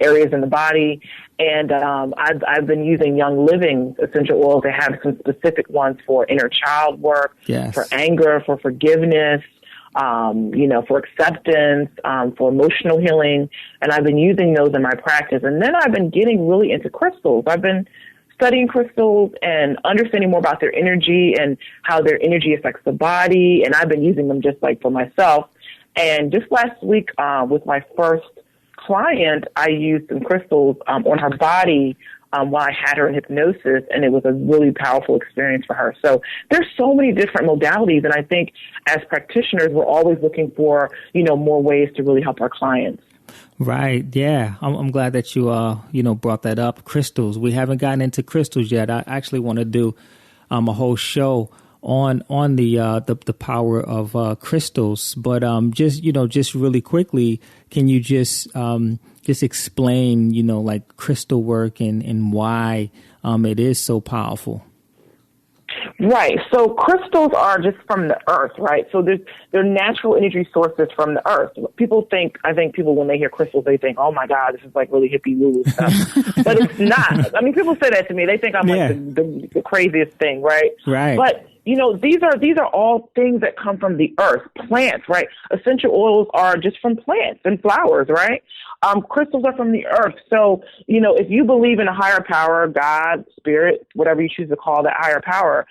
areas in the body. And I've been using Young Living's essential oils. They have some specific ones for inner child work, for anger, for forgiveness, for acceptance, for emotional healing. And I've been using those in my practice. And then I've been getting really into crystals. I've been studying crystals and understanding more about their energy and how their energy affects the body. And I've been using them just like for myself. And just last week, with my first client, I used some crystals on her body while I had her in hypnosis, and it was a really powerful experience for her. So there's so many different modalities, and I think as practitioners, we're always looking for, more ways to really help our clients. Right. Yeah. I'm glad that you, brought that up. Crystals. We haven't gotten into crystals yet. I actually want to do a whole show on the power of crystals. But just really quickly, can you just explain, like crystal work and why it is so powerful? Right. So crystals are just from the earth, right? So they're natural energy sources from the earth. I think people, when they hear crystals, they think, oh my God, this is like really hippie woo stuff. But it's not. I mean, people say that to me. They think I'm like the craziest thing, right? Right. But these are all things that come from the earth, plants, right? Essential oils are just from plants and flowers, right? Crystals are from the earth. So, if you believe in a higher power, God, spirit, whatever you choose to call that higher power,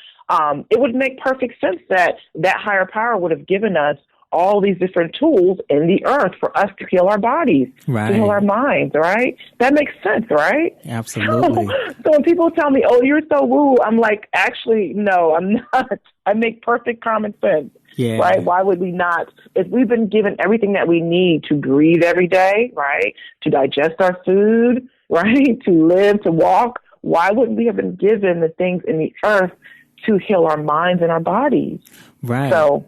it would make perfect sense that higher power would have given us all these different tools in the earth for us to heal our bodies, right, to heal our minds, right? That makes sense, right? Absolutely. So when people tell me, oh, you're so woo, I'm like, actually, no, I'm not. I make perfect common sense, right? Why would we not? If we've been given everything that we need to breathe every day, right, to digest our food, right, to live, to walk, why wouldn't we have been given the things in the earth to heal our minds and our bodies? Right. So,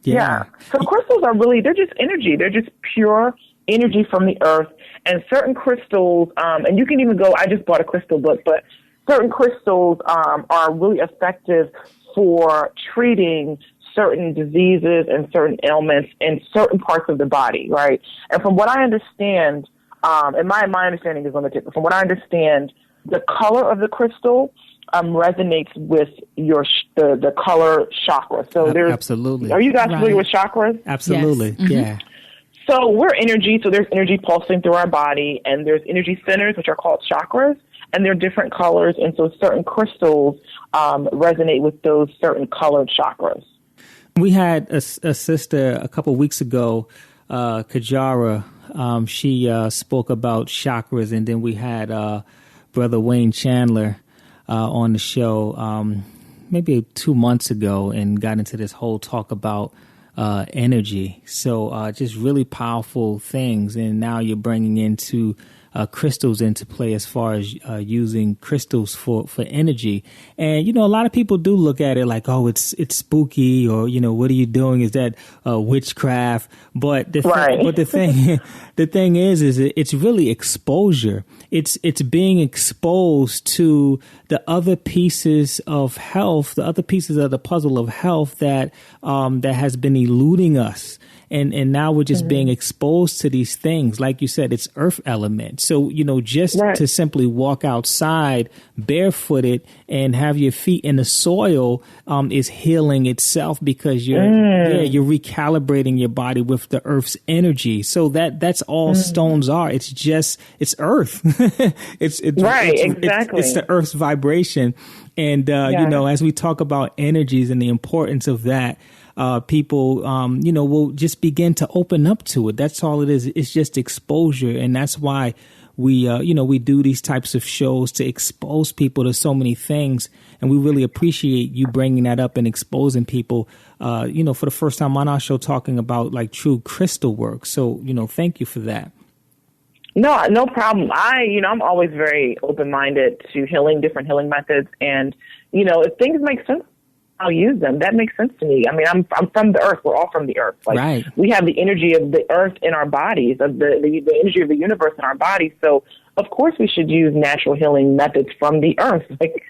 yeah. So crystals are they're just energy. They're just pure energy from the earth. And certain crystals, and you can even go, I just bought a crystal book, but certain crystals are really effective for treating certain diseases and certain ailments in certain parts of the body, right? And from what I understand, and my understanding is limited, but from what I understand, the color of the crystal resonates with the color chakra. So absolutely. Are you guys familiar with chakras? Absolutely. Yes. Mm-hmm. Yeah. So we're energy. So there's energy pulsing through our body, and there's energy centers, which are called chakras, and they're different colors. And so certain crystals resonate with those certain colored chakras. We had a sister a couple of weeks ago, Kajara. She spoke about chakras, and then we had Brother Wayne Chandler on the show maybe 2 months ago, and got into this whole talk about energy. So just really powerful things. And now you're bringing into crystals into play as far as using crystals for energy. And, a lot of people do look at it like, oh, it's spooky, or, what are you doing? Is that witchcraft? But the thing is it's really exposure. It's being exposed to the other pieces of health, the other pieces of the puzzle of health that has been eluding us. And now we're just being exposed to these things. Like you said, it's earth element. So, just to simply walk outside barefooted and have your feet in the soil is healing itself, because you're recalibrating your body with the earth's energy. So that's all stones are. It's earth. Exactly. It's the earth's vibration. And, as we talk about energies and the importance of that, people, will just begin to open up to it. That's all it is. It's just exposure. And that's why we do these types of shows, to expose people to so many things. And we really appreciate you bringing that up and exposing people, for the first time on our show, talking about like true crystal work. So, thank you for that. No problem. I'm always very open-minded to different healing methods. And, if things make sense, I'll use them. That makes sense to me. I mean, I'm from the earth. We're all from the earth. Like, right. We have the energy of the earth in our bodies, of the energy of the universe in our bodies. So, of course, we should use natural healing methods from the earth. Like,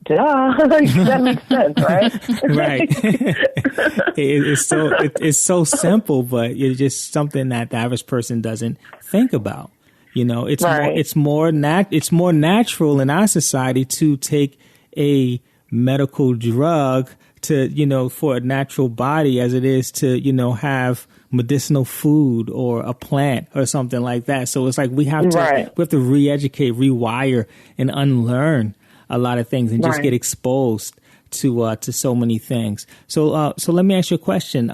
duh. That makes sense, right? Right. It's so simple, but it's just something that the average person doesn't think about. It's more natural in our society to take a medical drug to, for a natural body as it is to, have medicinal food or a plant or something like that. So it's like we have to re-educate, rewire, and unlearn a lot of things, and just get exposed to so many things. So let me ask you a question.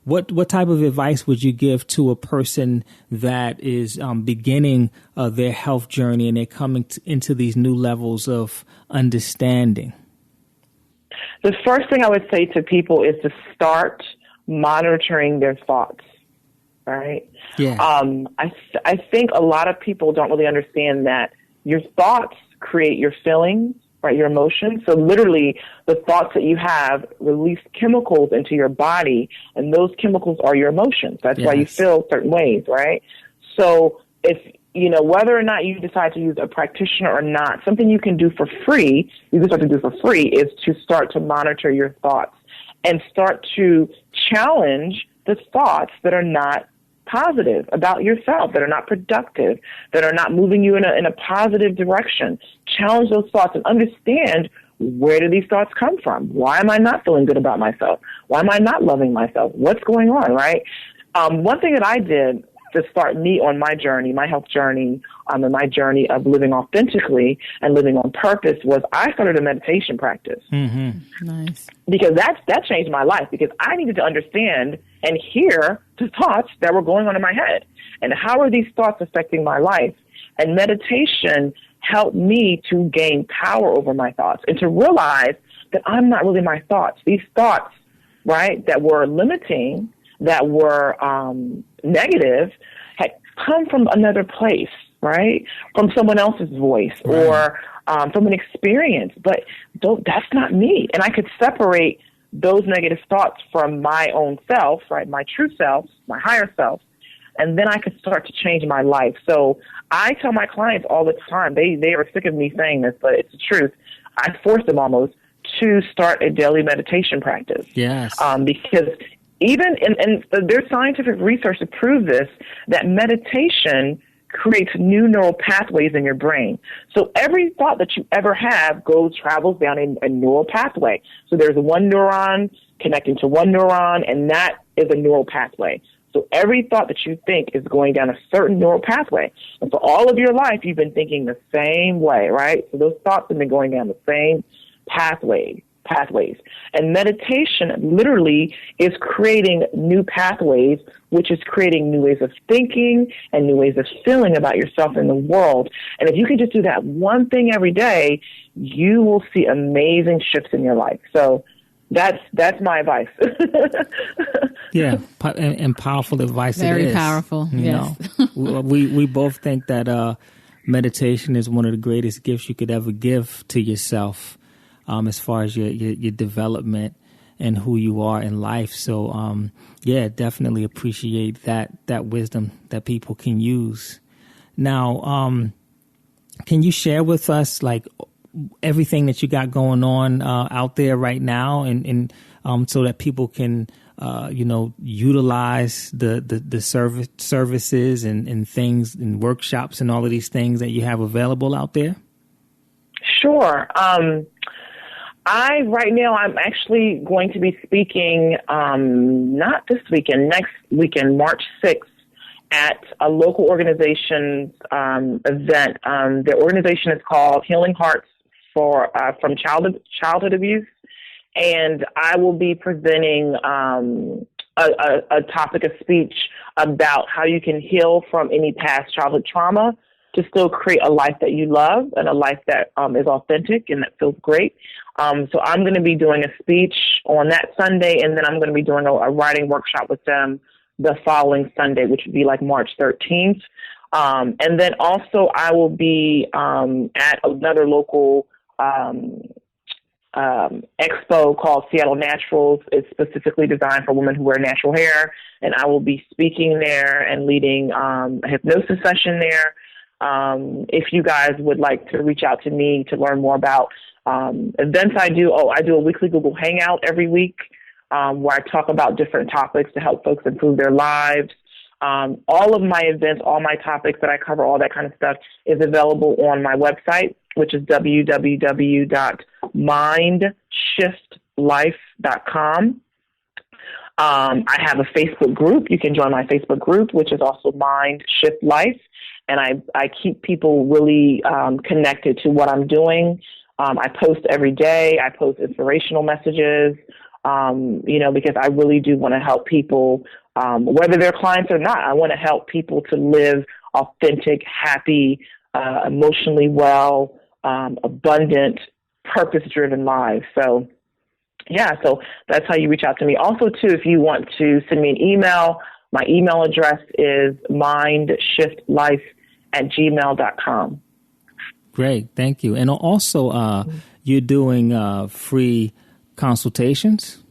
What type of advice would you give to a person that is beginning their health journey and they're coming into these new levels of understanding? The first thing I would say to people is to start monitoring their thoughts, right? Yeah. I think a lot of people don't really understand that your thoughts create your feelings, right, your emotions. So literally the thoughts that you have release chemicals into your body, and those chemicals are your emotions. That's why you feel certain ways, right? So if, whether or not you decide to use a practitioner or not, something you can do for free, is to start to monitor your thoughts and start to challenge the thoughts that are not positive about yourself, that are not productive, that are not moving you in a positive direction. Challenge those thoughts and understand, where do these thoughts come from? Why am I not feeling good about myself? Why am I not loving myself? What's going on, right? One thing that I did to start me on my journey, my health journey, and my journey of living authentically and living on purpose, was I started a meditation practice. Mm-hmm. Nice. Because that changed my life, because I needed to understand and hear the thoughts that were going on in my head. And how are these thoughts affecting my life? And meditation helped me to gain power over my thoughts and to realize that I'm not really my thoughts. These thoughts, right, that were limiting, that were negative, had come from another place, right? From someone else's voice, or from an experience. But that's not me. And I could separate those negative thoughts from my own self, right? My true self, my higher self. And then I could start to change my life. So I tell my clients all the time, they are sick of me saying this, but it's the truth. I force them almost to start a daily meditation practice. Yes. Because even, and there's scientific research to prove this, that meditation creates new neural pathways in your brain. So every thought that you ever have travels down a neural pathway. So there's one neuron connecting to one neuron, and that is a neural pathway. So every thought that you think is going down a certain neural pathway. And for all of your life, you've been thinking the same way, right? So those thoughts have been going down the same pathways. And meditation literally is creating new pathways, which is creating new ways of thinking and new ways of feeling about yourself in the world. And if you can just do that one thing every day, you will see amazing shifts in your life. So that's my advice. Yeah, and powerful advice. Very powerful. You know, we both think that meditation is one of the greatest gifts you could ever give to yourself, as far as your development and who you are in life. So, definitely appreciate that wisdom that people can use. Now, can you share with us like everything that you got going on out there right now, and so that people can utilize the services and things and workshops and all of these things that you have available out there? Sure. Right now I'm actually going to be speaking, not this weekend, next weekend, March 6th, at a local organization's event. The organization is called Healing Hearts from Childhood Abuse, and I will be presenting a topic of speech about how you can heal from any past childhood trauma to still create a life that you love and a life that is authentic and that feels great. So I'm going to be doing a speech on that Sunday, and then I'm going to be doing a writing workshop with them the following Sunday, which would be like March 13th. And then also I will be at another local expo called Seattle Naturals. It's specifically designed for women who wear natural hair, and I will be speaking there and leading a hypnosis session there. If you guys would like to reach out to me to learn more about events I do a weekly Google Hangout every week where I talk about different topics to help folks improve their lives. All of my events, all my topics that I cover, all that kind of stuff is available on my website, which is www.mindshiftlife.com. I have a Facebook group. You can join my Facebook group, which is also Mind Shift Life. And I keep people really connected to what I'm doing. I post every day. I post inspirational messages, because I really do want to help people, whether they're clients or not. I want to help people to live authentic, happy, emotionally well, abundant, purpose-driven lives. So that's how you reach out to me. Also, too, if you want to send me an email, my email address is mindshiftlife@gmail.com. Great. Thank you. And also, you're doing free consultations?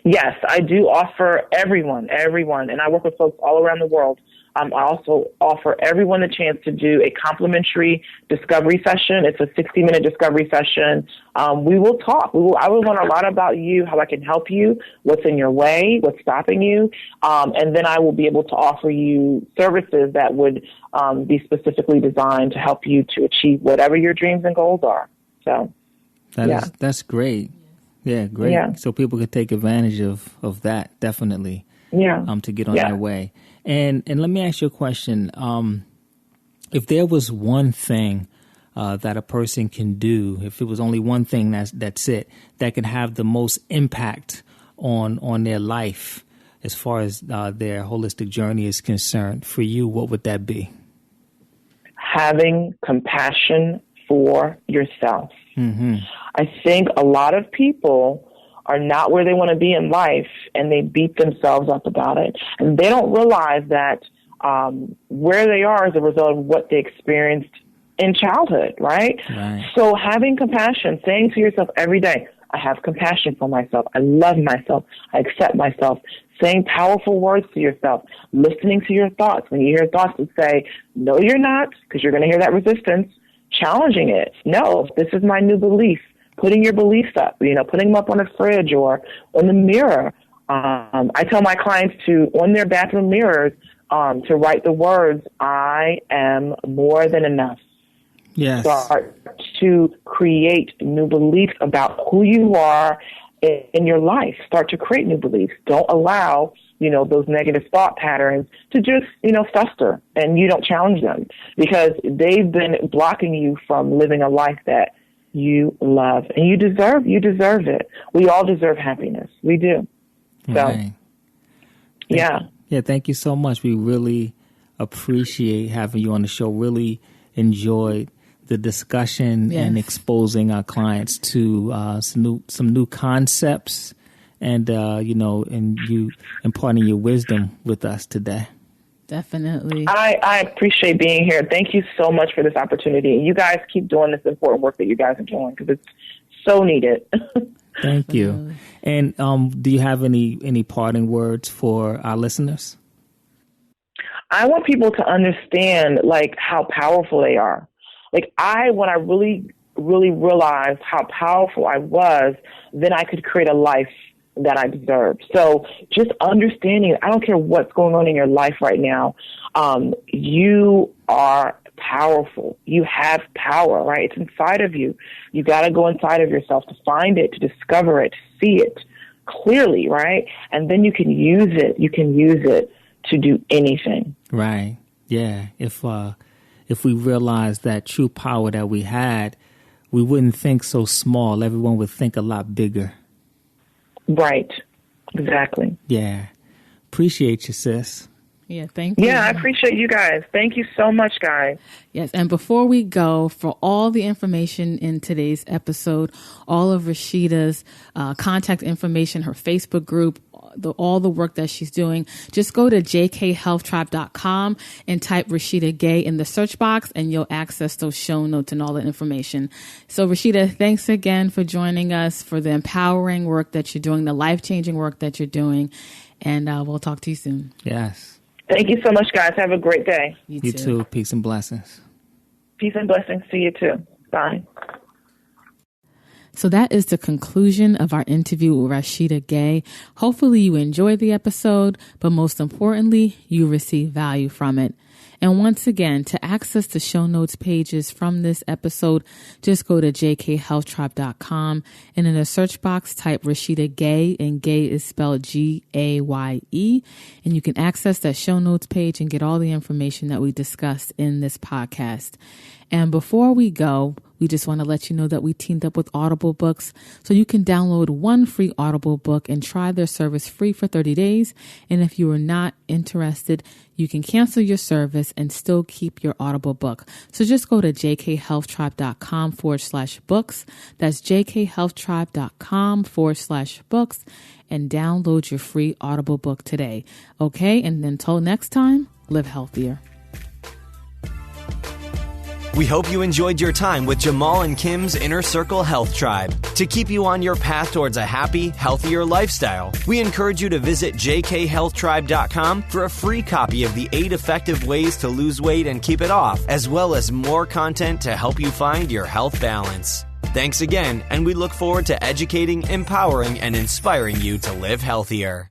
Yes, I do offer everyone, and I work with folks all around the world. I also offer everyone the chance to do a complimentary discovery session. It's a 60-minute discovery session. We will talk. I will learn a lot about you, how I can help you, what's in your way, what's stopping you, and then I will be able to offer you services that would be specifically designed to help you to achieve whatever your dreams and goals are. So that's great. Yeah, great. Yeah. So people could take advantage of that, definitely. Yeah. To get on their way. And let me ask you a question. If there was one thing that a person can do, if it was only one thing that's it, that can have the most impact on their life as far as their holistic journey is concerned, for you, what would that be? Having compassion for yourself. Mm-hmm. I think a lot of people are not where they want to be in life, and they beat themselves up about it. And they don't realize that where they are is a result of what they experienced in childhood, right? So having compassion, saying to yourself every day, I have compassion for myself. I love myself. I accept myself. Saying powerful words to yourself, listening to your thoughts. When you hear thoughts that say, no, you're not, because you're going to hear that resistance, challenging it. No, this is my new belief. Putting your beliefs up, putting them up on a fridge or on the mirror. I tell my clients to, on their bathroom mirrors, to write the words, I am more than enough. Yes. Start to create new beliefs about who you are in your life. Start to create new beliefs. Don't allow, those negative thought patterns to just, fester, and you don't challenge them, because they've been blocking you from living a life that you love, and you deserve it. We all deserve happiness. We do. So, right. Yeah. Thank you so much. We really appreciate having you on the show. Really enjoyed the discussion and exposing our clients to some new concepts, and and you imparting your wisdom with us today. Definitely. I appreciate being here. Thank you so much for this opportunity. You guys keep doing this important work that you guys are doing, because it's so needed. Thank you. And do you have any parting words for our listeners? I want people to understand, how powerful they are. When I really, really realized how powerful I was, then I could create a life that I deserved. So just understanding, I don't care what's going on in your life right now, you are powerful. You have power, right? It's inside of you. You got to go inside of yourself to find it, to discover it, to see it clearly, right? And then you can use it. You can use it to do anything. Right. Yeah. If we realized that true power that we had, we wouldn't think so small. Everyone would think a lot bigger. Right. Exactly. Yeah. Appreciate you, sis. Yeah, thank you. Yeah, I appreciate you guys. Thank you so much, guys. Yes, and before we go, for all the information in today's episode, all of Rashida's contact information, her Facebook group, all the work that she's doing, just go to jkhealthtribe.com and type Rashida Gaye in the search box, and you'll access those show notes and all the information. So, Rashida, thanks again for joining us, for the empowering work that you're doing, the life-changing work that you're doing, and we'll talk to you soon. Yes. Thank you so much, guys. Have a great day. You too. Peace and blessings. Peace and blessings to you, too. Bye. So that is the conclusion of our interview with Rashida Gaye. Hopefully you enjoyed the episode, but most importantly, you received value from it. And once again, to access the show notes pages from this episode, just go to jkhealthtribe.com, and in the search box, type Rashida Gaye, and Gaye is spelled Gaye, and you can access that show notes page and get all the information that we discussed in this podcast. And before we go, we just want to let you know that we teamed up with Audible Books, so you can download one free Audible book and try their service free for 30 days. And if you are not interested, you can cancel your service and still keep your Audible book. So just go to jkhealthtribe.com/books. That's jkhealthtribe.com/books and download your free Audible book today. Okay. And until next time, live healthier. We hope you enjoyed your time with Jamal and Kim's Inner Circle Health Tribe. To keep you on your path towards a happy, healthier lifestyle, we encourage you to visit jkhealthtribe.com for a free copy of the 8 effective ways to lose weight and keep it off, as well as more content to help you find your health balance. Thanks again, and we look forward to educating, empowering, and inspiring you to live healthier.